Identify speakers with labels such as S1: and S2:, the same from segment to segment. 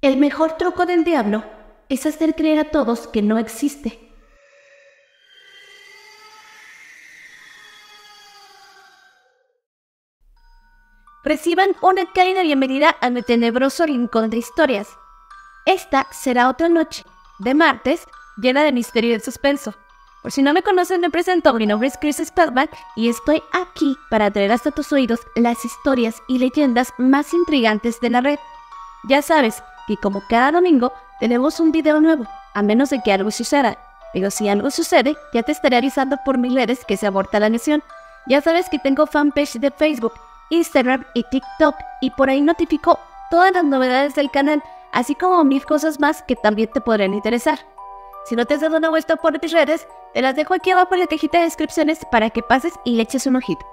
S1: El mejor truco del diablo es hacer creer a todos que no existe. Reciban una cálida bienvenida a mi tenebroso rincón de historias. Esta será otra noche, de martes, llena de misterio y de suspenso. Por si no me conocen, me presento, mi nombre es Chris Spellman y estoy aquí para traer hasta tus oídos las historias y leyendas más intrigantes de la red. Ya sabes que como cada domingo tenemos un video nuevo, a menos de que algo suceda. Pero si algo sucede, ya te estaré avisando por mis redes que se aborta la misión. Ya sabes que tengo fanpage de Facebook, Instagram y TikTok, y por ahí notifico todas las novedades del canal, así como 1000 cosas más que también te podrían interesar. Si no te has dado una vuelta por mis redes, te las dejo aquí abajo en la cajita de descripciones para que pases y le eches un ojito.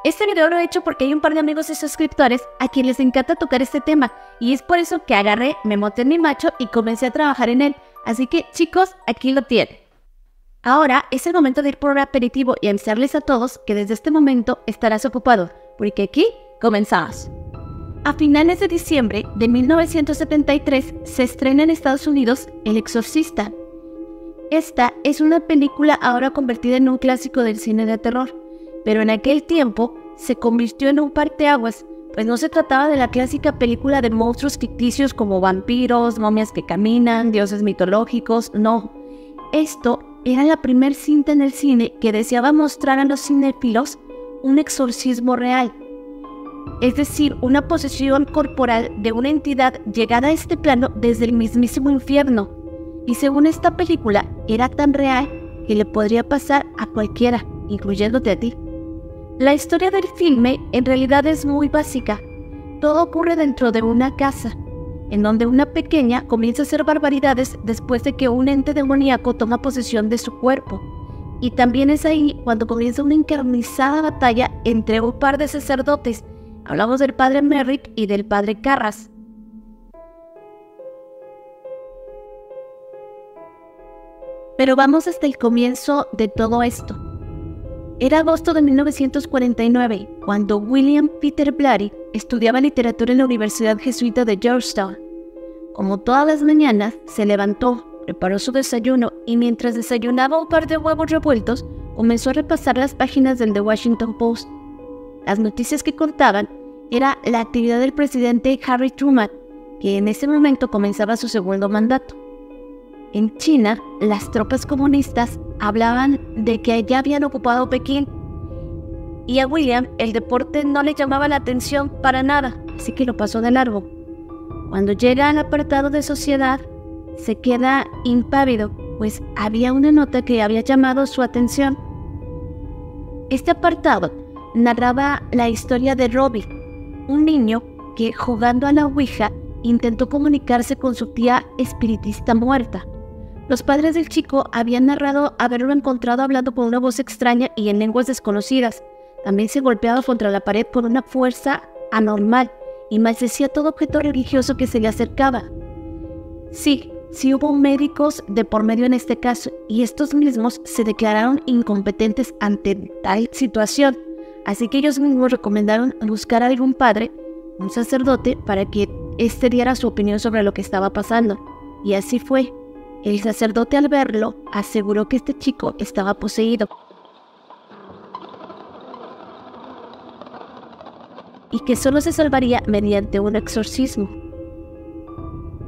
S1: Este video lo he hecho porque hay un par de amigos y suscriptores a quienes les encanta tocar este tema, y es por eso que agarré, me monté en mi macho y comencé a trabajar en él. Así que chicos, aquí lo tienen. Ahora es el momento de ir por un aperitivo y avisarles a todos que desde este momento estarás ocupado, porque aquí comenzamos. A finales de diciembre de 1973 se estrena en Estados Unidos El Exorcista. Esta es una película ahora convertida en un clásico del cine de terror, pero en aquel tiempo se convirtió en un parteaguas, pues no se trataba de la clásica película de monstruos ficticios como vampiros, momias que caminan, dioses mitológicos, no. Esto era la primer cinta en el cine que deseaba mostrar a los cinéfilos un exorcismo real, es decir, una posesión corporal de una entidad llegada a este plano desde el mismísimo infierno. Y según esta película, era tan real que le podría pasar a cualquiera, incluyéndote a ti. La historia del filme en realidad es muy básica. Todo ocurre dentro de una casa, en donde una pequeña comienza a hacer barbaridades después de que un ente demoníaco toma posesión de su cuerpo. Y también es ahí cuando comienza una encarnizada batalla entre un par de sacerdotes. Hablamos del padre Merrick y del padre Carras. Pero vamos hasta el comienzo de todo esto. Era agosto de 1949, cuando William Peter Blatty estudiaba literatura en la Universidad Jesuita de Georgetown. Como todas las mañanas, se levantó, preparó su desayuno y mientras desayunaba un par de huevos revueltos, comenzó a repasar las páginas del The Washington Post. Las noticias que contaban era la actividad del presidente Harry Truman, que en ese momento comenzaba su segundo mandato. En China, las tropas comunistas hablaban de que ya habían ocupado Pekín, y a William el deporte no le llamaba la atención para nada, así que lo pasó de largo. Cuando llega al apartado de sociedad, se queda impávido, pues había una nota que había llamado su atención. Este apartado narraba la historia de Robbie, un niño que, jugando a la Ouija, intentó comunicarse con su tía espiritista muerta. Los padres del chico habían narrado haberlo encontrado hablando con una voz extraña y en lenguas desconocidas. También se golpeaba contra la pared con una fuerza anormal y maldecía todo objeto religioso que se le acercaba. Sí hubo médicos de por medio en este caso, y estos mismos se declararon incompetentes ante tal situación. Así que ellos mismos recomendaron buscar a algún padre, un sacerdote, para que éste diera su opinión sobre lo que estaba pasando. Y así fue. El sacerdote, al verlo, aseguró que este chico estaba poseído y que solo se salvaría mediante un exorcismo.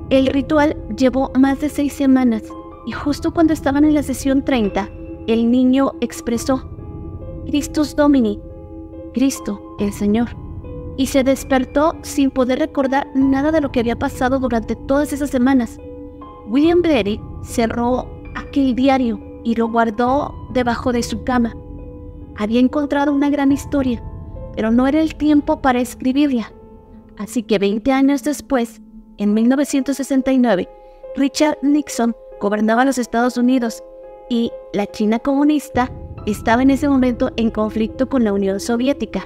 S1: El ritual llevó más de 6 semanas y justo cuando estaban en la sesión 30, el niño expresó «Christus Domini», Cristo, el Señor, y se despertó sin poder recordar nada de lo que había pasado durante todas esas semanas. William Blatty cerró aquel diario y lo guardó debajo de su cama. Había encontrado una gran historia, pero no era el tiempo para escribirla. Así que 20 años después, en 1969, Richard Nixon gobernaba los Estados Unidos y la China comunista estaba en ese momento en conflicto con la Unión Soviética.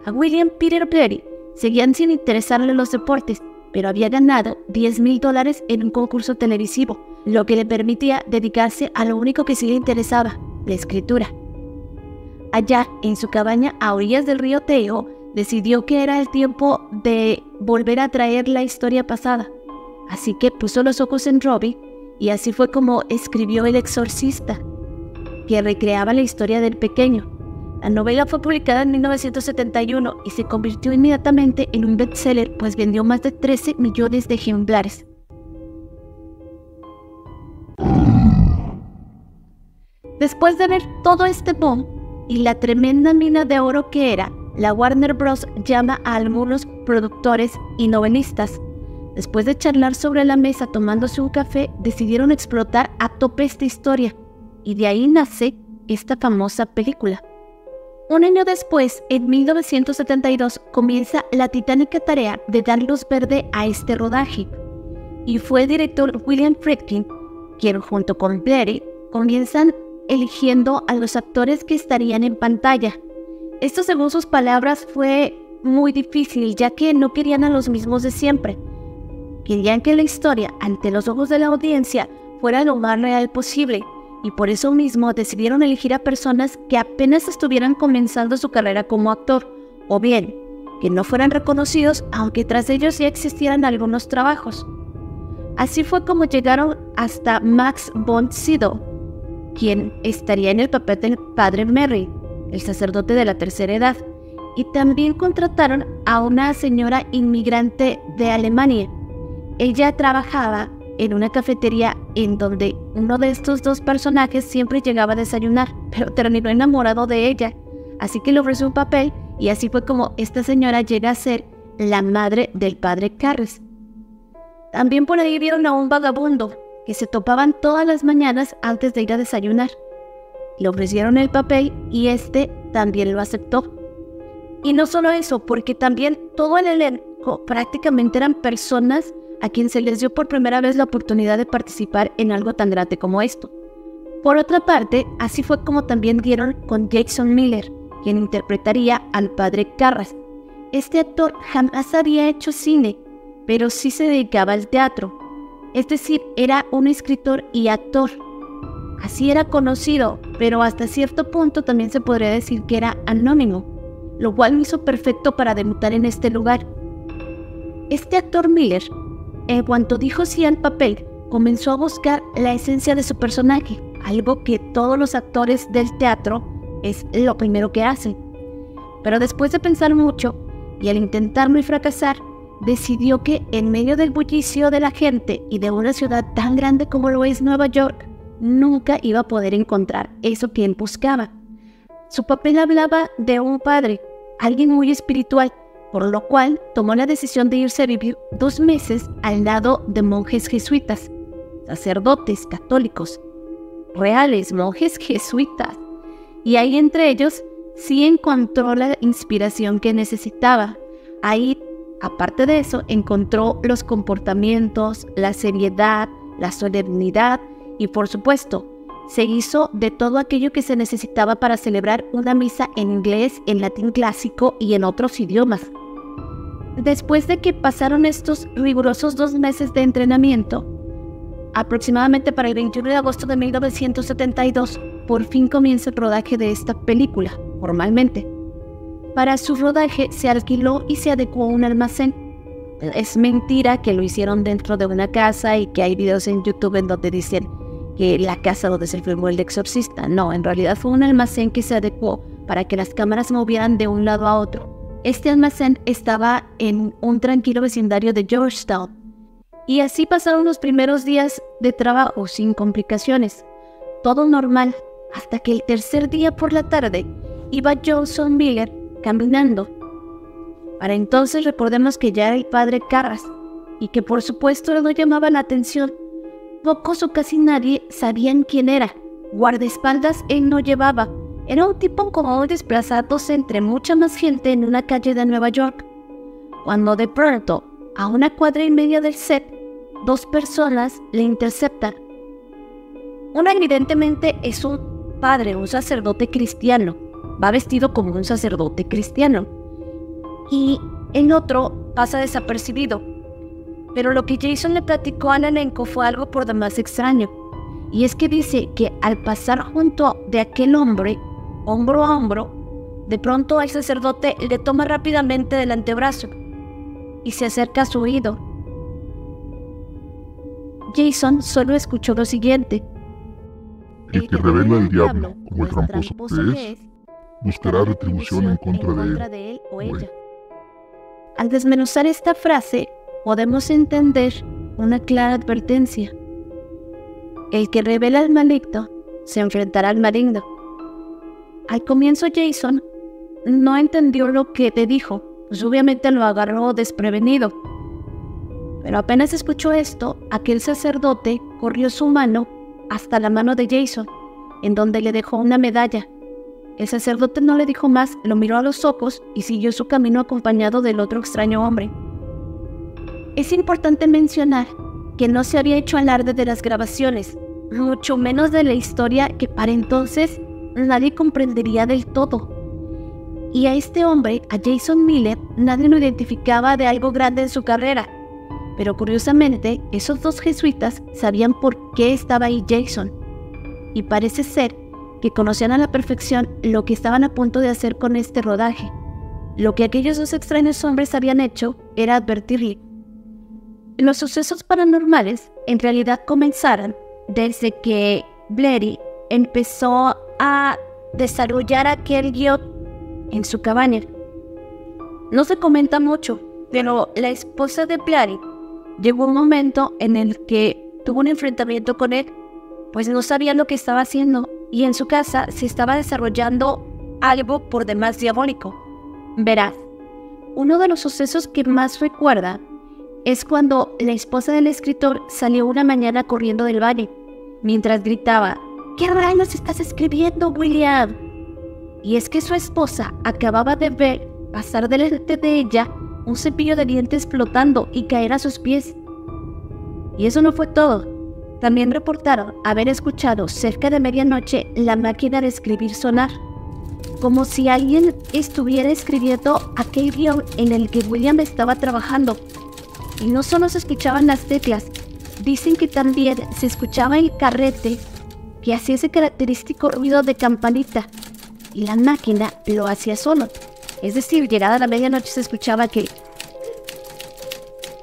S1: A William Peter Blatty seguían sin interesarle los deportes, pero había ganado $10,000 en un concurso televisivo, lo que le permitía dedicarse a lo único que sí le interesaba, la escritura. Allá, en su cabaña a orillas del río Teo, decidió que era el tiempo de volver a traer la historia pasada. así que puso los ojos en Robbie y así fue como escribió El Exorcista, que recreaba la historia del pequeño. La novela fue publicada en 1971 y se convirtió inmediatamente en un bestseller, pues vendió más de 13 millones de ejemplares. Después de ver todo este boom y la tremenda mina de oro que era, la Warner Bros. Llama a algunos productores y novelistas. Después de charlar sobre la mesa tomándose un café, decidieron explotar a tope esta historia, y de ahí nace esta famosa película. Un año después, en 1972, comienza la titánica tarea de dar luz verde a este rodaje, y fue el director William Friedkin quien, junto con Blatty, comienzan eligiendo a los actores que estarían en pantalla. Esto, según sus palabras, fue muy difícil, ya que no querían a los mismos de siempre. Querían que la historia, ante los ojos de la audiencia, fuera lo más real posible, y por eso mismo decidieron elegir a personas que apenas estuvieran comenzando su carrera como actor, o bien, que no fueran reconocidos, aunque tras ellos ya existieran algunos trabajos. Así fue como llegaron hasta Max von Sydow, quien estaría en el papel del padre Merry, el sacerdote de la tercera edad, y también contrataron a una señora inmigrante de Alemania. Ella trabajaba en una cafetería en donde uno de estos dos personajes siempre llegaba a desayunar, pero terminó enamorado de ella, así que le ofreció un papel y así fue como esta señora llega a ser la madre del padre Karras. También por ahí vieron a un vagabundo que se topaban todas las mañanas antes de ir a desayunar. Le ofrecieron el papel y este también lo aceptó. Y no solo eso, porque también todo el elenco prácticamente eran personas a quien se les dio por primera vez la oportunidad de participar en algo tan grande como esto. Por otra parte, así fue como también dieron con Jason Miller, quien interpretaría al padre Karras. Este actor jamás había hecho cine, pero sí se dedicaba al teatro. Es decir, era un escritor y actor. Así era conocido, pero hasta cierto punto también se podría decir que era anónimo, lo cual lo hizo perfecto para debutar en este lugar. Este actor Miller, en cuanto dijo sí al papel, comenzó a buscar la esencia de su personaje, algo que todos los actores del teatro es lo primero que hacen. Pero después de pensar mucho y al intentarlo y fracasar, decidió que en medio del bullicio de la gente y de una ciudad tan grande como lo es Nueva York, nunca iba a poder encontrar eso que él buscaba. Su papel hablaba de un padre, alguien muy espiritual, por lo cual tomó la decisión de irse a vivir 2 meses al lado de monjes jesuitas, sacerdotes católicos, reales monjes jesuitas, y ahí entre ellos sí encontró la inspiración que necesitaba. Ahí, aparte de eso, encontró los comportamientos, la seriedad, la solemnidad y, por supuesto, se hizo de todo aquello que se necesitaba para celebrar una misa en inglés, en latín clásico y en otros idiomas. Después de que pasaron estos rigurosos 2 meses de entrenamiento, aproximadamente para el 21 de agosto de 1972, por fin comienza el rodaje de esta película, formalmente. Para su rodaje se alquiló y se adecuó un almacén. Es mentira que lo hicieron dentro de una casa y que hay videos en YouTube en donde dicen que la casa donde se filmó El Exorcista. No, en realidad fue un almacén que se adecuó para que las cámaras se movieran de un lado a otro. Este almacén estaba en un tranquilo vecindario de Georgetown. Y así pasaron los primeros días de trabajo sin complicaciones. Todo normal, hasta que el tercer día por la tarde iba Jason Miller caminando. Para entonces recordemos que ya era el padre Karras y que por supuesto no llamaba la atención. Pocos o casi nadie sabían quién era. Guardaespaldas él no llevaba. Era un tipo común desplazándose entre mucha más gente en una calle de Nueva York. Cuando de pronto, a 1,5 cuadras del set, 2 personas le interceptan. Una evidentemente es un padre, un sacerdote cristiano. Va vestido como un sacerdote cristiano. Y el otro pasa desapercibido. Pero lo que Jason le platicó al elenco fue algo por demás extraño. Y es que dice que al pasar junto de aquel hombre, hombro a hombro, de pronto el sacerdote le toma rápidamente del antebrazo y se acerca a su oído. Jason solo escuchó lo siguiente:
S2: el que revela al diablo como el tramposo que es, buscará retribución en contra de él o ella.
S1: Al desmenuzar esta frase, podemos entender una clara advertencia. El que revela al maligno se enfrentará al maligno. Al comienzo Jason no entendió lo que te dijo, pues obviamente lo agarró desprevenido. Pero apenas escuchó esto, aquel sacerdote corrió su mano hasta la mano de Jason, en donde le dejó una medalla. El sacerdote no le dijo más, lo miró a los ojos y siguió su camino acompañado del otro extraño hombre. Es importante mencionar que no se había hecho alarde de las grabaciones, mucho menos de la historia que para entonces nadie comprendería del todo. Y a este hombre, a Jason Miller, nadie lo identificaba de algo grande en su carrera. Pero curiosamente, esos dos jesuitas sabían por qué estaba ahí Jason. Y parece ser que conocían a la perfección lo que estaban a punto de hacer con este rodaje. Lo que aquellos dos extraños hombres habían hecho era advertirle. Los sucesos paranormales en realidad comenzaron desde que Blatty empezó a desarrollar aquel guión en su cabaña. No se comenta mucho, pero la esposa de Blatty llegó un momento en el que tuvo un enfrentamiento con él, pues no sabía lo que estaba haciendo y en su casa se estaba desarrollando algo por demás diabólico. Verás, uno de los sucesos que más recuerda es cuando la esposa del escritor salió una mañana corriendo del baño, mientras gritaba: ¿Qué rayos estás escribiendo, William? Y es que su esposa acababa de ver pasar delante de ella un cepillo de dientes flotando y caer a sus pies. Y eso no fue todo. También reportaron haber escuchado cerca de medianoche la máquina de escribir sonar, como si alguien estuviera escribiendo aquel guión en el que William estaba trabajando. Y no solo se escuchaban las teclas, dicen que también se escuchaba el carrete que hacía ese característico ruido de campanita, y la máquina lo hacía solo. Es decir, llegada la medianoche se escuchaba que...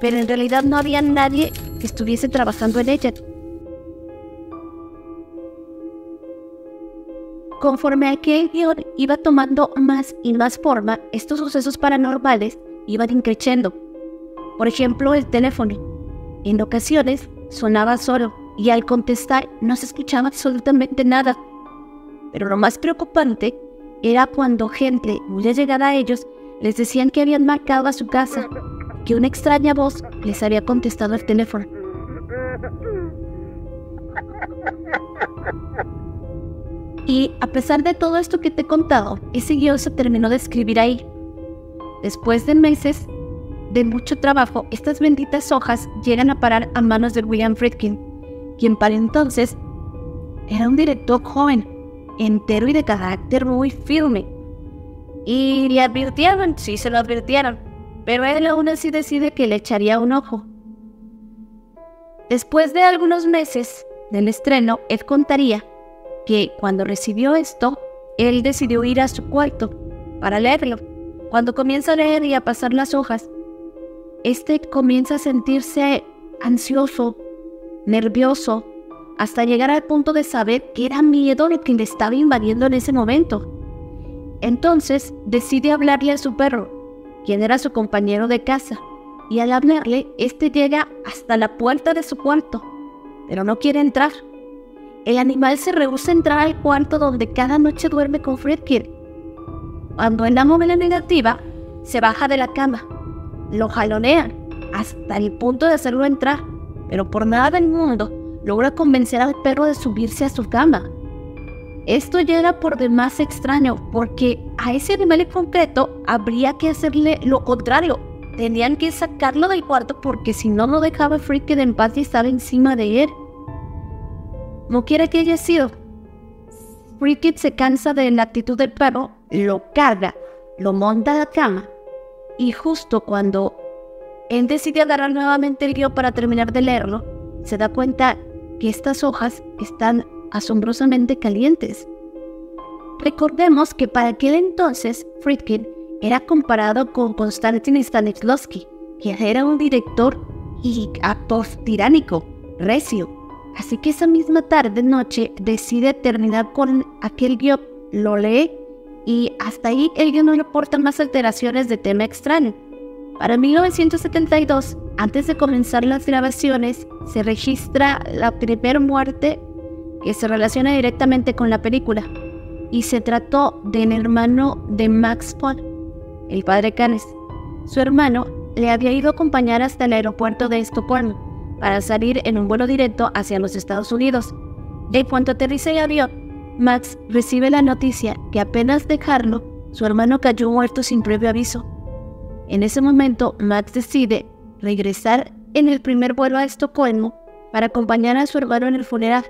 S1: Pero en realidad no había nadie que estuviese trabajando en ella. Conforme aquel guión iba tomando más y más forma, estos sucesos paranormales iban increciendo. Por ejemplo, el teléfono. En ocasiones sonaba solo y al contestar no se escuchaba absolutamente nada. Pero lo más preocupante era cuando gente muy allegada a ellos les decían que habían marcado a su casa, que una extraña voz les había contestado el teléfono. Y a pesar de todo esto que te he contado, ese guión se terminó de escribir ahí. Después de meses de mucho trabajo, estas benditas hojas llegan a parar a manos de William Friedkin, quien para entonces era un director joven, entero y de carácter muy firme. Y le advirtieron, sí se lo advirtieron, pero él aún así decide que le echaría un ojo. Después de algunos meses del estreno, él contaría que cuando recibió esto, él decidió ir a su cuarto para leerlo. Cuando comienza a leer y a pasar las hojas, comienza a sentirse ansioso, nervioso, hasta llegar al punto de saber que era miedo lo que le estaba invadiendo en ese momento. Entonces decide hablarle a su perro, quien era su compañero de casa, y al hablarle, llega hasta la puerta de su cuarto, pero no quiere entrar. El animal se rehúsa a entrar al cuarto donde cada noche duerme con Friedkin. Cuando él da la negativa, se baja de la cama, lo jalonean hasta el punto de hacerlo entrar, pero por nada del mundo logra convencer al perro de subirse a su cama. Esto ya era por demás extraño, porque a ese animal en concreto habría que hacerle lo contrario. Tenían que sacarlo del cuarto porque si no, no dejaba a Friedkin en paz y estaba encima de él. No quiere que haya sido. Friedkin se cansa de la actitud del perro, lo carga, lo monta a la cama, y justo cuando él decide agarrar nuevamente el guión para terminar de leerlo, se da cuenta que estas hojas están asombrosamente calientes. Recordemos que para aquel entonces Friedkin era comparado con Konstantin Stanislavski, que era un director y actor tiránico, recio. Así que esa misma tarde-noche decide terminar con aquel guión, lo lee y hasta ahí el guión no reporta más alteraciones de tema extraño. Para 1972, antes de comenzar las grabaciones, se registra la primera muerte que se relaciona directamente con la película, y se trató del hermano de Max Paul, el padre Canes. Su hermano le había ido a acompañar hasta el aeropuerto de Estocolmo para salir en un vuelo directo hacia los Estados Unidos. En cuanto aterriza el avión, Max recibe la noticia que apenas dejarlo, su hermano cayó muerto sin previo aviso. En ese momento, Max decide regresar en el primer vuelo a Estocolmo para acompañar a su hermano en el funeral,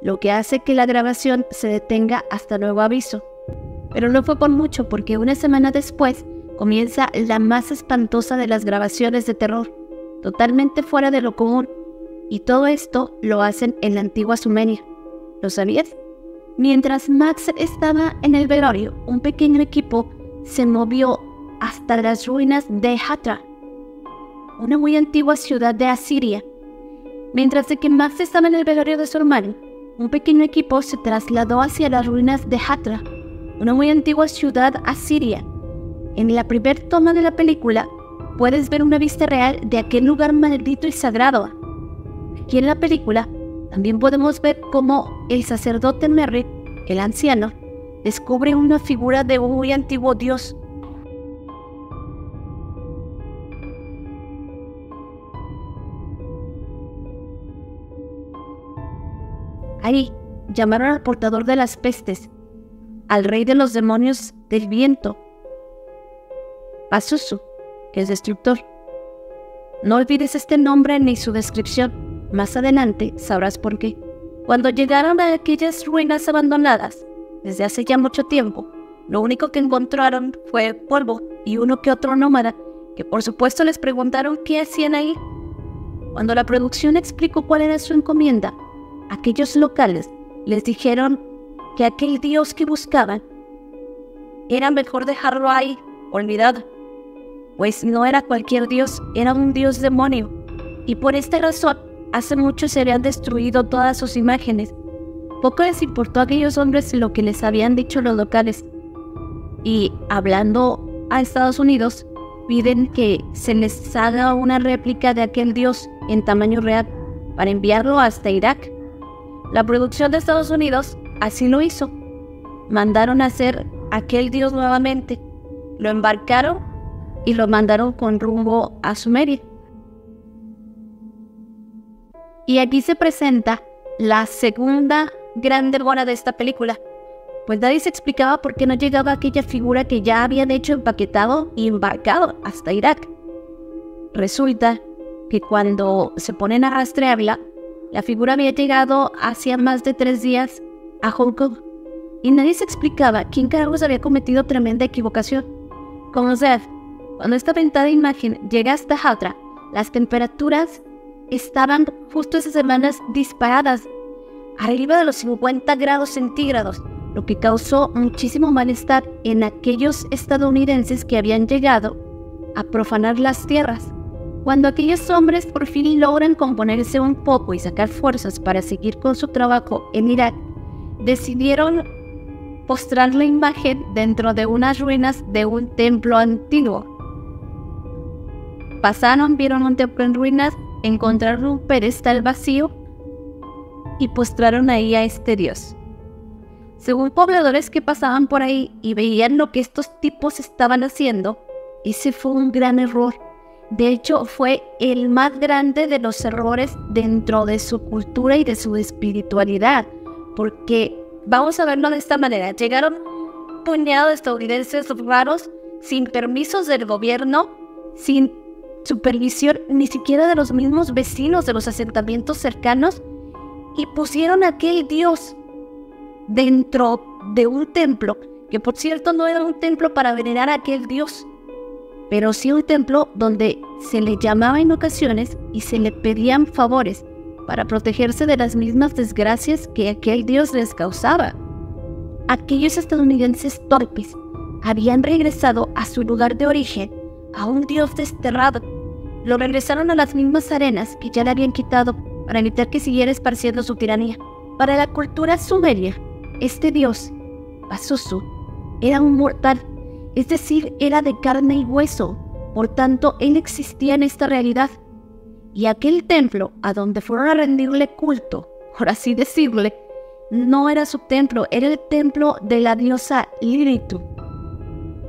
S1: lo que hace que la grabación se detenga hasta nuevo aviso. Pero no fue por mucho, porque una semana después comienza la más espantosa de las grabaciones de terror, totalmente fuera de lo común, y todo esto lo hacen en la antigua Sumeria. ¿Lo sabías? Mientras Max estaba en el velorio, un pequeño equipo se movió hasta las ruinas de Hatra, una muy antigua ciudad de Asiria. Mientras de que Max estaba en el velorio de su hermano, un pequeño equipo se trasladó hacia las ruinas de Hatra, una muy antigua ciudad asiria. En la primera toma de la película, puedes ver una vista real de aquel lugar maldito y sagrado. Aquí en la película, también podemos ver cómo el sacerdote Merritt, el anciano, descubre una figura de un muy antiguo dios. Ahí llamaron al portador de las pestes, al rey de los demonios del viento, Pazuzu, que es destructor. No olvides este nombre ni su descripción. Más adelante sabrás por qué. Cuando llegaron a aquellas ruinas abandonadas, desde hace ya mucho tiempo, lo único que encontraron fue polvo y uno que otro nómada, que por supuesto les preguntaron qué hacían ahí. Cuando la producción explicó cuál era su encomienda, aquellos locales les dijeron que aquel dios que buscaban era mejor dejarlo ahí, olvidado, pues no era cualquier dios, era un dios demonio, y por esta razón hace mucho se habían destruido todas sus imágenes. Poco les importó a aquellos hombres lo que les habían dicho los locales, y hablando a Estados Unidos, piden que se les haga una réplica de aquel dios en tamaño real para enviarlo hasta Irak. La producción de Estados Unidos así lo hizo. Mandaron a hacer aquel dios nuevamente, lo embarcaron y lo mandaron con rumbo a Sumeria. Y aquí se presenta la segunda gran demora de esta película, pues nadie se explicaba por qué no llegaba aquella figura que ya habían hecho empaquetado y embarcado hasta Irak. Resulta que cuando se ponen a rastrearla, la figura había llegado hacía más de 3 días a Hong Kong, y nadie se explicaba quién carajos había cometido tremenda equivocación. Como sea, cuando esta ventada imagen llega hasta Hatra, las temperaturas estaban justo esas semanas disparadas, arriba de los 50 grados centígrados, lo que causó muchísimo malestar en aquellos estadounidenses que habían llegado a profanar las tierras. Cuando aquellos hombres por fin logran componerse un poco y sacar fuerzas para seguir con su trabajo en Irak, decidieron postrar la imagen dentro de unas ruinas de un templo antiguo. Pasaron, vieron un templo en ruinas, encontraron un pedestal vacío y postraron ahí a este dios. Según pobladores que pasaban por ahí y veían lo que estos tipos estaban haciendo, ese fue un gran error. De hecho, fue el más grande de los errores dentro de su cultura y de su espiritualidad, porque vamos a verlo de esta manera: llegaron un puñado de estadounidenses raros, sin permisos del gobierno, sin supervisión ni siquiera de los mismos vecinos de los asentamientos cercanos, y pusieron a aquel dios dentro de un templo, que por cierto no era un templo para venerar a aquel dios, pero sí un templo donde se le llamaba en ocasiones y se le pedían favores para protegerse de las mismas desgracias que aquel dios les causaba. Aquellos estadounidenses torpes habían regresado a su lugar de origen, a un dios desterrado. Lo regresaron a las mismas arenas que ya le habían quitado para evitar que siguiera esparciendo su tiranía. Para la cultura sumeria, este dios, Pazuzu, era un mortal, es decir, era de carne y hueso, por tanto, él existía en esta realidad. Y aquel templo a donde fueron a rendirle culto, por así decirle, no era su templo, era el templo de la diosa Lilith,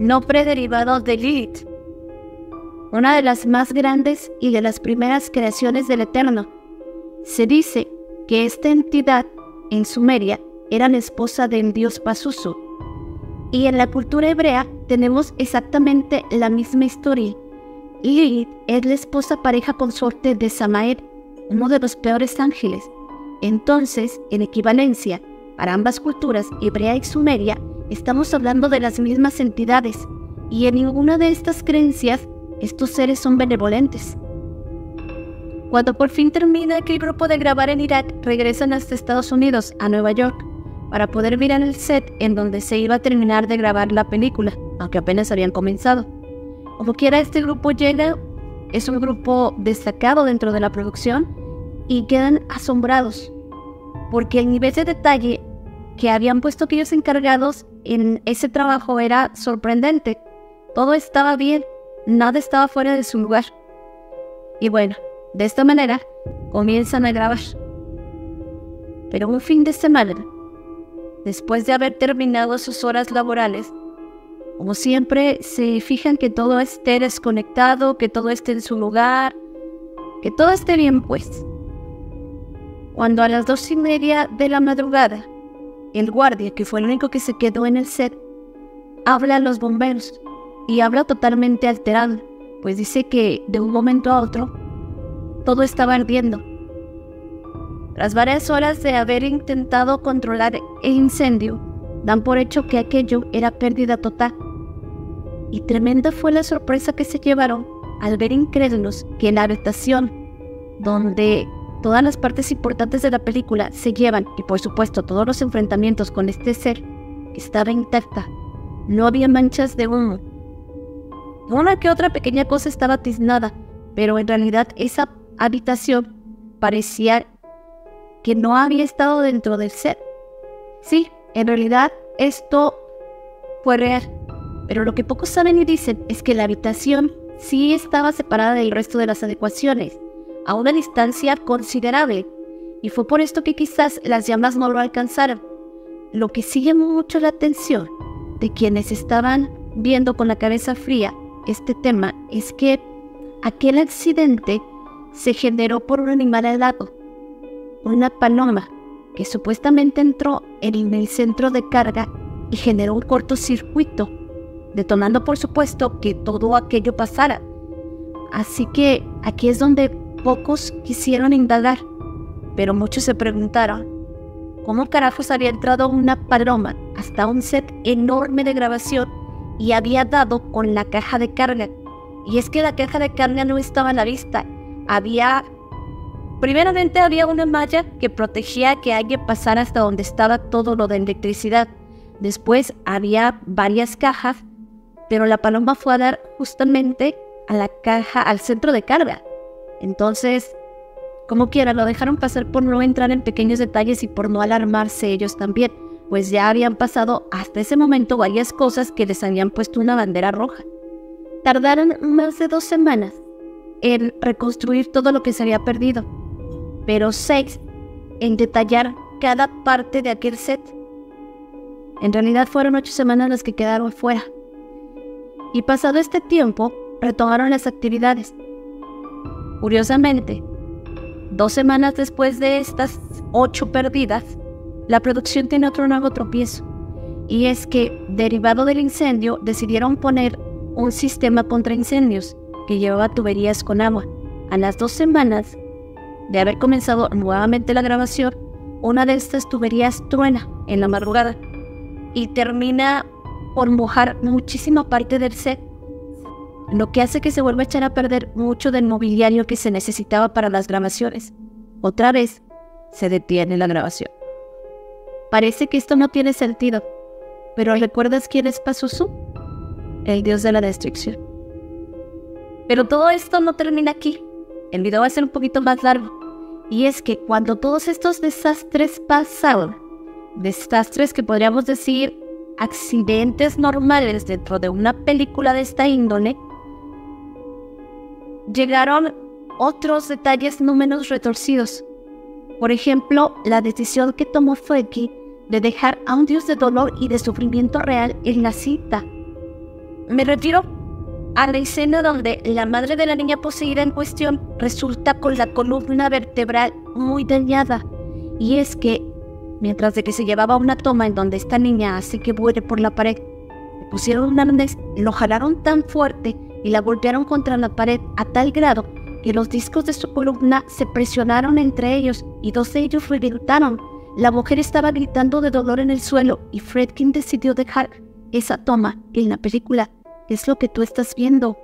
S1: nombre derivado de Lilith, una de las más grandes y de las primeras creaciones del Eterno. Se dice que esta entidad en Sumeria era la esposa del dios Pazuzu, y en la cultura hebrea tenemos exactamente la misma historia. Lilith es la esposa pareja consorte de Samael, uno de los peores ángeles. Entonces, en equivalencia, para ambas culturas, hebrea y sumeria, estamos hablando de las mismas entidades, y en ninguna de estas creencias estos seres son benevolentes. Cuando por fin termina aquel grupo de grabar en Irak, regresan hasta Estados Unidos, a Nueva York, para poder mirar el set en donde se iba a terminar de grabar la película, aunque apenas habían comenzado. Como quiera, este grupo llega, es un grupo destacado dentro de la producción, y quedan asombrados, porque el nivel de detalle que habían puesto aquellos encargados en ese trabajo era sorprendente. Todo estaba bien, nada estaba fuera de su lugar. Y bueno, de esta manera comienzan a grabar. Pero un fin de semana, después de haber terminado sus horas laborales, como siempre se fijan que todo esté desconectado, que todo esté en su lugar, que todo esté bien pues. Cuando a las 2:30 de la madrugada, el guardia, que fue el único que se quedó en el set, habla a los bomberos y habla totalmente alterado, pues dice que de un momento a otro todo estaba ardiendo. Tras varias horas de haber intentado controlar el incendio, dan por hecho que aquello era pérdida total. Y tremenda fue la sorpresa que se llevaron al ver incrédulos que en la habitación donde todas las partes importantes de la película se llevan, y por supuesto todos los enfrentamientos con este ser, estaba intacta. No había manchas de humo. Una que otra pequeña cosa estaba tiznada, pero en realidad esa habitación parecía que no había estado dentro del set. Sí, en realidad esto fue real, pero lo que pocos saben y dicen es que la habitación sí estaba separada del resto de las adecuaciones, a una distancia considerable, y fue por esto que quizás las llamas no lo alcanzaron. Lo que sí llamó mucho la atención de quienes estaban viendo con la cabeza fría este tema es que aquel accidente se generó por un animal alado, una paloma que supuestamente entró en el centro de carga y generó un cortocircuito, detonando por supuesto que todo aquello pasara. Así que aquí es donde pocos quisieron indagar, pero muchos se preguntaron cómo carajos había entrado una paloma hasta un set enorme de grabación y había dado con la caja de carga. Y es que la caja de carga no estaba a la vista. Primeramente había una malla que protegía que alguien pasara hasta donde estaba todo lo de electricidad. Después había varias cajas, pero la paloma fue a dar justamente a la caja, al centro de carga. Entonces, como quiera, lo dejaron pasar por no entrar en pequeños detalles y por no alarmarse ellos también, pues ya habían pasado hasta ese momento varias cosas que les habían puesto una bandera roja. Tardaron más de 2 semanas en reconstruir todo lo que se había perdido, pero 6 en detallar cada parte de aquel set. En realidad fueron 8 semanas las que quedaron fuera. Y pasado este tiempo, retomaron las actividades. Curiosamente, 2 semanas después de estas 8 perdidas, la producción tiene otro nuevo tropiezo. Y es que, derivado del incendio, decidieron poner un sistema contra incendios que llevaba tuberías con agua. A las 2 semanas de haber comenzado nuevamente la grabación, una de estas tuberías truena en la madrugada y termina por mojar muchísima parte del set, lo que hace que se vuelva a echar a perder mucho del mobiliario que se necesitaba para las grabaciones. Otra vez se detiene la grabación. Parece que esto no tiene sentido, pero ¿recuerdas quién es Pazuzu? El dios de la destrucción. Pero todo esto no termina aquí. El video va a ser un poquito más largo. Y es que cuando todos estos desastres pasaron, desastres que podríamos decir accidentes normales dentro de una película de esta índole, llegaron otros detalles no menos retorcidos. Por ejemplo, la decisión que tomó Fredkin de dejar audios de dolor y de sufrimiento real en la cinta. Me refiero a la escena donde la madre de la niña poseída en cuestión resulta con la columna vertebral muy dañada. Y es que, mientras de que se llevaba una toma en donde esta niña hace que vuele por la pared, le pusieron un arnés, lo jalaron tan fuerte y la golpearon contra la pared a tal grado que los discos de su columna se presionaron entre ellos y 2 de ellos reventaron. La mujer estaba gritando de dolor en el suelo y Fredkin decidió dejar esa toma en la película. Es lo que tú estás viendo.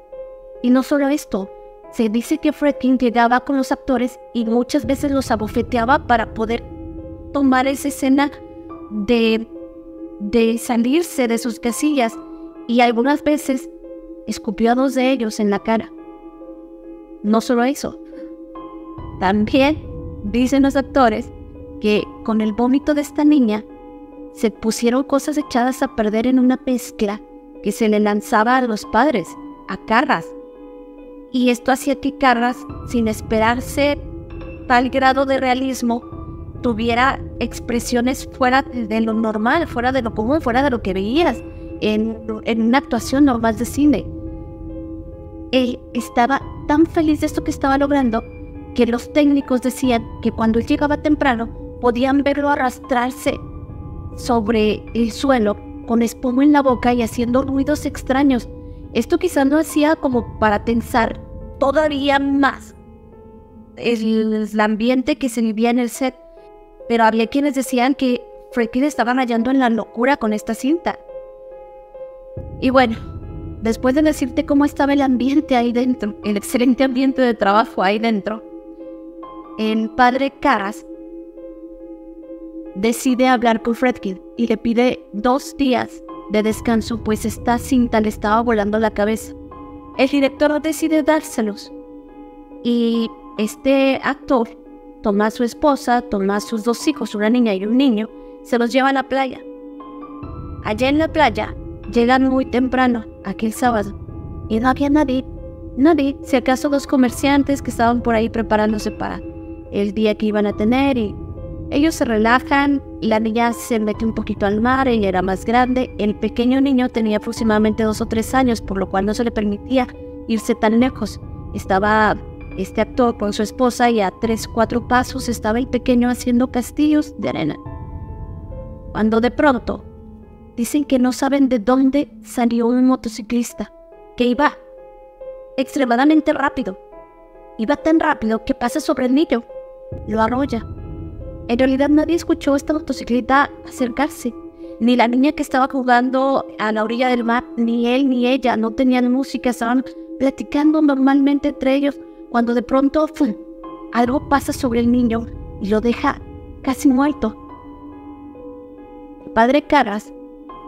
S1: Y no solo esto, se dice que Fredkin llegaba con los actores y muchas veces los abofeteaba para poder tomar esa escena de salirse de sus casillas, y algunas veces escupió a 2 de ellos en la cara. No solo eso, también dicen los actores que con el vómito de esta niña se pusieron cosas echadas a perder en una mezcla que se le lanzaba a los padres, a Karras. Y esto hacía que Karras, sin esperarse tal grado de realismo, tuviera expresiones fuera de lo normal, fuera de lo común, fuera de lo que veías en una actuación normal de cine. Él estaba tan feliz de esto que estaba logrando que los técnicos decían que cuando él llegaba temprano podían verlo arrastrarse sobre el suelo con espuma en la boca y haciendo ruidos extraños. Esto quizás lo hacía como para tensar todavía más el ambiente que se vivía en el set, pero había quienes decían que Fredkin estaba rayando en la locura con esta cinta. Y bueno, después de decirte cómo estaba el ambiente ahí dentro, el excelente ambiente de trabajo ahí dentro, el padre Karras decide hablar con Fredkin y le pide 2 días de descanso, pues esta cinta le estaba volando la cabeza. El director decide dárselos y este actor toma a su esposa, toma a sus 2 hijos, una niña y un niño, se los lleva a la playa. Allá en la playa llegan muy temprano, aquel sábado, y no había nadie, si acaso 2 comerciantes que estaban por ahí preparándose para el día que iban a tener, y ellos se relajan. La niña se mete un poquito al mar, ella era más grande, el pequeño niño tenía aproximadamente 2 o 3 años, por lo cual no se le permitía irse tan lejos. Estaba este actor con su esposa y a 3-4 pasos estaba el pequeño haciendo castillos de arena. Cuando de pronto dicen que no saben de dónde salió un motociclista que iba extremadamente rápido. Iba tan rápido que pasa sobre el niño, lo arrolla. En realidad nadie escuchó a esta motocicleta acercarse, ni la niña que estaba jugando a la orilla del mar, ni él ni ella, no tenían música, estaban platicando normalmente entre ellos, cuando de pronto algo pasa sobre el niño y lo deja casi muerto. El padre Karras,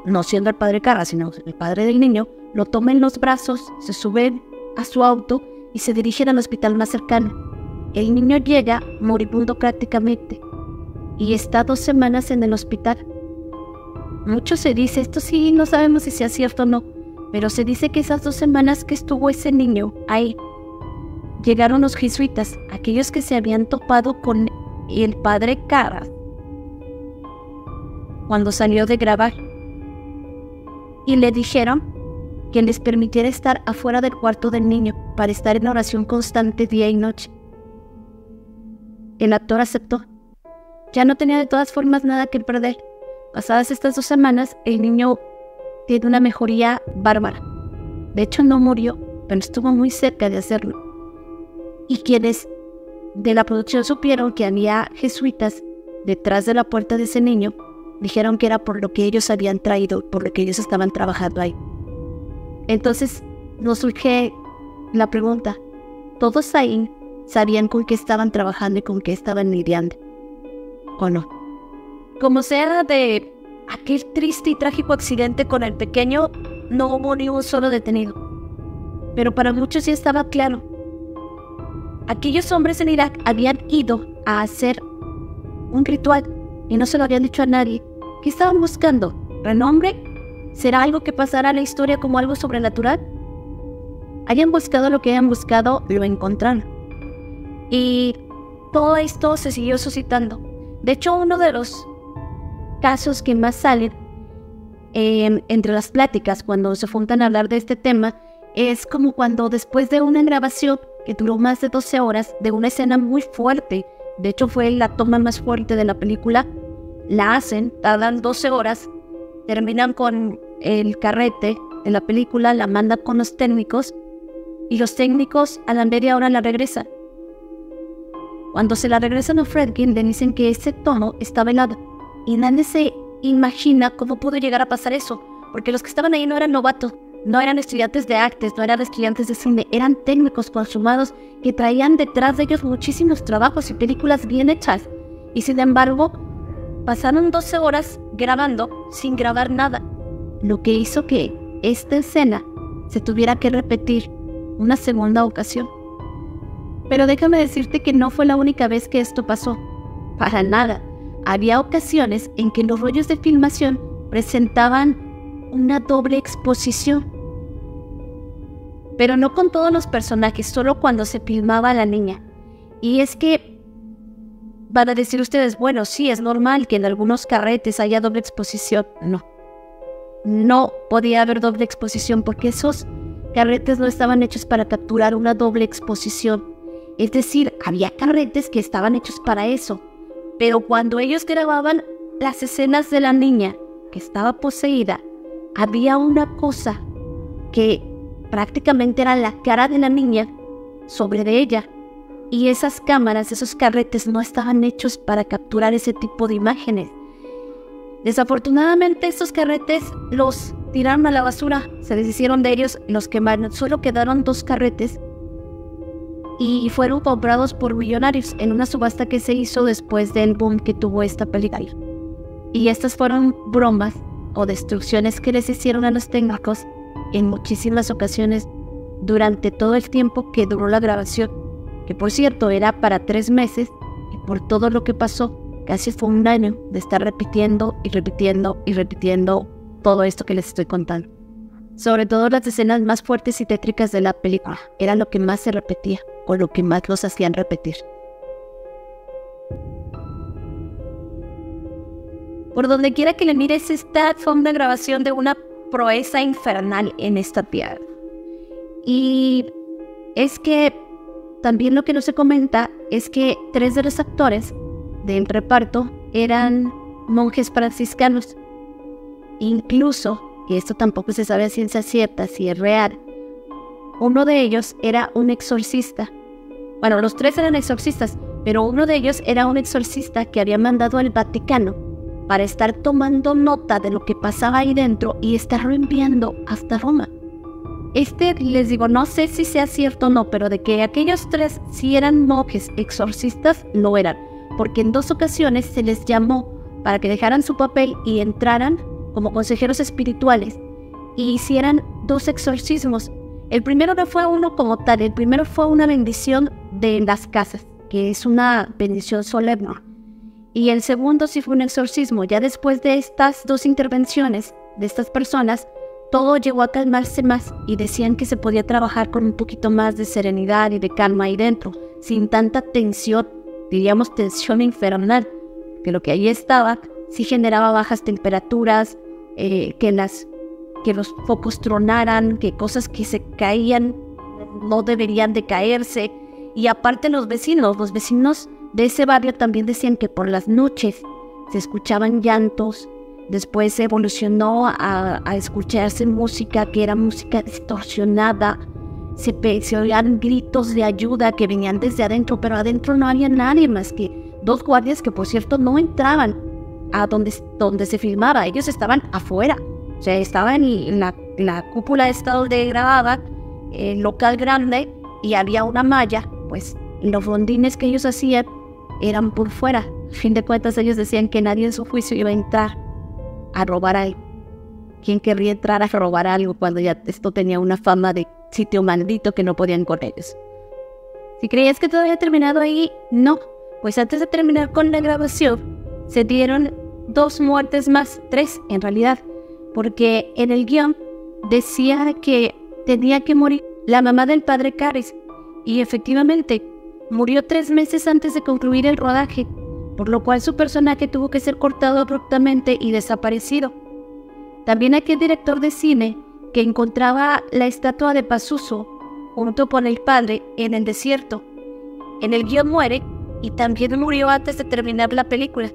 S1: no siendo el padre Karras, sino el padre del niño, lo toma en los brazos, se sube a su auto y se dirigen al hospital más cercano. El niño llega moribundo prácticamente y está 2 semanas en el hospital. Mucho se dice, esto sí, no sabemos si sea cierto o no, pero se dice que esas 2 semanas que estuvo ese niño ahí, llegaron los jesuitas, aquellos que se habían topado con el padre Karras cuando salió de grabar, y le dijeron que les permitiera estar afuera del cuarto del niño para estar en oración constante día y noche. El actor aceptó. Ya no tenía de todas formas nada que perder. Pasadas estas 2 semanas, el niño tiene una mejoría bárbara. De hecho, no murió, pero estuvo muy cerca de hacerlo. Y quienes de la producción supieron que había jesuitas detrás de la puerta de ese niño, dijeron que era por lo que ellos habían traído, por lo que ellos estaban trabajando ahí. Entonces nos surge la pregunta, ¿todos ahí sabían con qué estaban trabajando y con qué estaban lidiando? ¿O no? Como sea de aquel triste y trágico accidente con el pequeño, no hubo ni un solo detenido. Pero para muchos sí estaba claro. aquellos hombres en Irak habían ido a hacer un ritual y no se lo habían dicho a nadie. ¿Qué estaban buscando? ¿Renombre? ¿Será algo que pasará a la historia como algo sobrenatural? Hayan buscado lo que hayan buscado, lo encontraron. Y todo esto se siguió suscitando. De hecho, uno de los casos que más salen entre las pláticas cuando se juntan a hablar de este tema es como cuando después de una grabación que duró más de 12 horas de una escena muy fuerte, de hecho fue la toma más fuerte de la película, la hacen, tardan 12 horas, terminan con el carrete de la película, la mandan con los técnicos y los técnicos a la media hora la regresan. Cuando se la regresan a Friedkin le dicen que ese tono estaba helado y nadie se imagina cómo pudo llegar a pasar eso, porque los que estaban ahí no eran novatos, no eran estudiantes de artes, no eran estudiantes de cine, eran técnicos consumados que traían detrás de ellos muchísimos trabajos y películas bien hechas. Y sin embargo, pasaron 12 horas grabando sin grabar nada, lo que hizo que esta escena se tuviera que repetir una segunda ocasión. Pero déjame decirte que no fue la única vez que esto pasó. Para nada. Había ocasiones en que los rollos de filmación presentaban una doble exposición. Pero no con todos los personajes, solo cuando se filmaba a la niña. Y es que van a decir ustedes, bueno, sí, es normal que en algunos carretes haya doble exposición. No podía haber doble exposición porque esos carretes no estaban hechos para capturar una doble exposición. Es decir, había carretes que estaban hechos para eso. Pero cuando ellos grababan las escenas de la niña que estaba poseída, había una cosa que prácticamente era la cara de la niña sobre de ella. Y esas cámaras, esos carretes no estaban hechos para capturar ese tipo de imágenes. Desafortunadamente estos carretes los tiraron a la basura, se deshicieron de ellos, los quemaron. Solo quedaron 2 carretes y fueron comprados por millonarios en una subasta que se hizo después del boom que tuvo esta película. Y estas fueron bromas o destrucciones que les hicieron a los técnicos en muchísimas ocasiones durante todo el tiempo que duró la grabación, que por cierto era para 3 meses, y por todo lo que pasó, casi fue un año de estar repitiendo y repitiendo y repitiendo todo esto que les estoy contando. Sobre todo las escenas más fuertes y tétricas de la película, era lo que más se repetía, o lo que más los hacían repetir. Por donde quiera que le mires, esta fue una grabación de una proeza infernal en esta tierra. Y es que también lo que no se comenta es que 3 de los actores del reparto eran monjes franciscanos. Incluso, y esto tampoco se sabe a ciencia cierta si es real, uno de ellos era un exorcista. Bueno, los 3 eran exorcistas, pero uno de ellos era un exorcista que había mandado al Vaticano para estar tomando nota de lo que pasaba ahí dentro y estarlo enviando hasta Roma. Les digo, no sé si sea cierto o no, pero de que aquellos 3 sí eran monjes exorcistas, lo eran, porque en 2 ocasiones se les llamó para que dejaran su papel y entraran como consejeros espirituales y hicieran 2 exorcismos. El primero no fue uno como tal, el primero fue una bendición de las casas, que es una bendición solemne. Y el segundo sí fue un exorcismo. Ya después de estas 2 intervenciones de estas personas, todo llegó a calmarse más y decían que se podía trabajar con un poquito más de serenidad y de calma ahí dentro, sin tanta tensión, diríamos tensión infernal, que lo que ahí estaba sí generaba bajas temperaturas, que los focos tronaran, que cosas que se caían no deberían de caerse. Y aparte los vecinos de ese barrio también decían que por las noches se escuchaban llantos. Después se evolucionó a escucharse música que era música distorsionada. Se oían gritos de ayuda que venían desde adentro, pero adentro no había nadie más que 2 guardias que por cierto no entraban a donde se filmaba. Ellos estaban afuera. O sea, estaba en la cúpula esta donde grababa, el local grande, y había una malla, pues los rondines que ellos hacían eran por fuera. A fin de cuentas ellos decían que nadie en su juicio iba a entrar a robar algo. ¿Quién querría entrar a robar algo cuando ya esto tenía una fama de sitio maldito que no podían con ellos? Si creías que todo había terminado ahí, no, pues antes de terminar con la grabación, se dieron 2 muertes más, 3 en realidad, porque en el guión decía que tenía que morir la mamá del padre Karras, y efectivamente murió 3 meses antes de concluir el rodaje, por lo cual su personaje tuvo que ser cortado abruptamente y desaparecido. También aquel director de cine que encontraba la estatua de Pazuzu junto con el padre en el desierto. En el guión muere y también murió antes de terminar la película.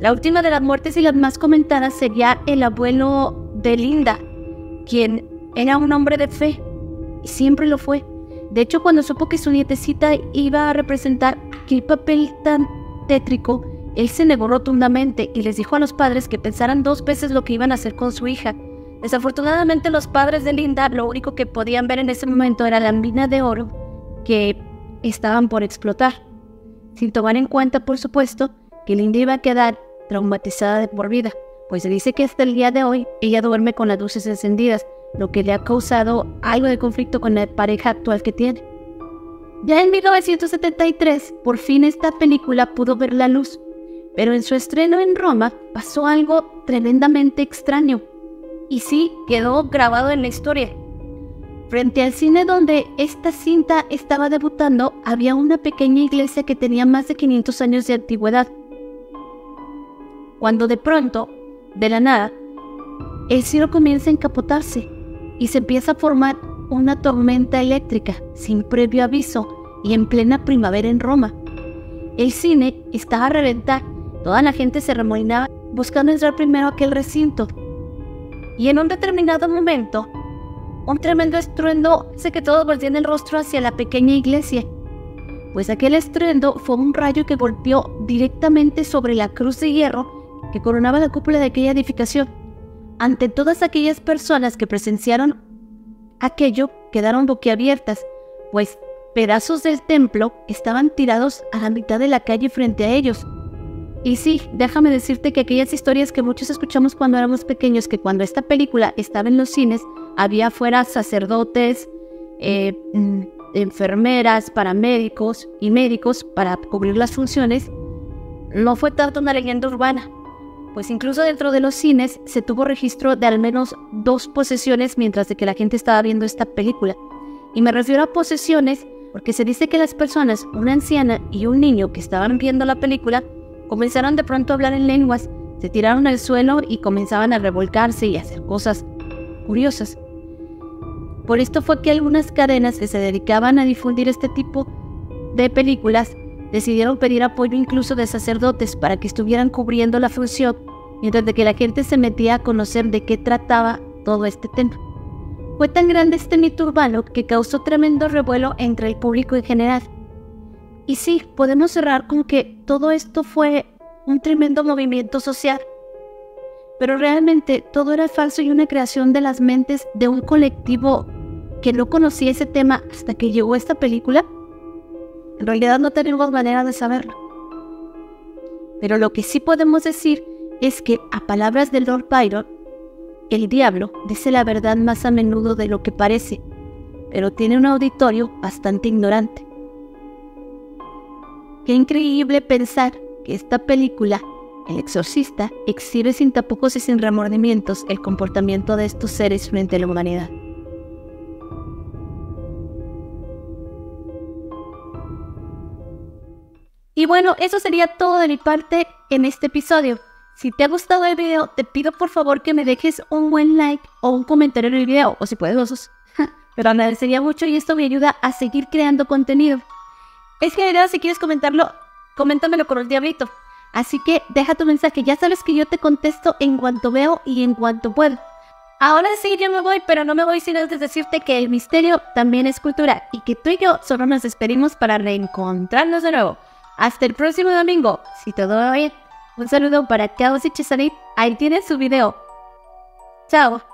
S1: La última de las muertes y las más comentadas sería el abuelo de Linda, quien era un hombre de fe y siempre lo fue. De hecho, cuando supo que su nietecita iba a representar aquel papel tan tétrico, él se negó rotundamente y les dijo a los padres que pensaran 2 veces lo que iban a hacer con su hija. Desafortunadamente, los padres de Linda lo único que podían ver en ese momento era la mina de oro que estaban por explotar, sin tomar en cuenta, por supuesto, que Linda iba a quedar traumatizada de por vida, pues se dice que hasta el día de hoy ella duerme con las luces encendidas, lo que le ha causado algo de conflicto con la pareja actual que tiene. Ya en 1973, por fin esta película pudo ver la luz, pero en su estreno en Roma pasó algo tremendamente extraño, y sí, quedó grabado en la historia. Frente al cine donde esta cinta estaba debutando, había una pequeña iglesia que tenía más de 500 años de antigüedad. Cuando de pronto, de la nada, el cielo comienza a encapotarse y se empieza a formar una tormenta eléctrica sin previo aviso y en plena primavera en Roma. El cine estaba a reventar, toda la gente se remolinaba buscando entrar primero a aquel recinto. Y en un determinado momento, un tremendo estruendo hace que todos volteen el rostro hacia la pequeña iglesia, pues aquel estruendo fue un rayo que golpeó directamente sobre la cruz de hierro que coronaba la cúpula de aquella edificación. Ante todas aquellas personas que presenciaron aquello, quedaron boquiabiertas, pues pedazos del templo estaban tirados a la mitad de la calle frente a ellos. Y sí, déjame decirte que aquellas historias que muchos escuchamos cuando éramos pequeños, que cuando esta película estaba en los cines, había afuera sacerdotes, enfermeras, paramédicos y médicos para cubrir las funciones, no fue tanto una leyenda urbana, pues incluso dentro de los cines se tuvo registro de al menos 2 posesiones mientras de que la gente estaba viendo esta película. Y me refiero a posesiones porque se dice que las personas, una anciana y un niño que estaban viendo la película, comenzaron de pronto a hablar en lenguas, se tiraron al suelo y comenzaban a revolcarse y a hacer cosas curiosas. Por esto fue que algunas cadenas que se dedicaban a difundir este tipo de películas decidieron pedir apoyo incluso de sacerdotes para que estuvieran cubriendo la función, mientras de que la gente se metía a conocer de qué trataba todo este tema. Fue tan grande este mito urbano que causó tremendo revuelo entre el público en general. Y sí, podemos cerrar con que todo esto fue un tremendo movimiento social. Pero realmente todo era falso y una creación de las mentes de un colectivo que no conocía ese tema hasta que llegó esta película. En realidad no tenemos manera de saberlo. Pero lo que sí podemos decir es que, a palabras de Lord Byron, el diablo dice la verdad más a menudo de lo que parece, pero tiene un auditorio bastante ignorante. Qué increíble pensar que esta película, El Exorcista, exhibe sin tapujos y sin remordimientos el comportamiento de estos seres frente a la humanidad. Y bueno, eso sería todo de mi parte en este episodio. Si te ha gustado el video, te pido por favor que me dejes un buen like o un comentario en el video, o si puedes los dos. Pero agradecería mucho y esto me ayuda a seguir creando contenido. Es que si quieres comentarlo, coméntamelo con el diablito. Así que deja tu mensaje, ya sabes que yo te contesto en cuanto veo y en cuanto puedo. Ahora sí, yo me voy, pero no me voy sin antes decirte que el misterio también es cultura y que tú y yo solo nos despedimos para reencontrarnos de nuevo. Hasta el próximo domingo, si todo va bien. Un saludo para Chaos y Chesarit, ahí tienes su video. Chao.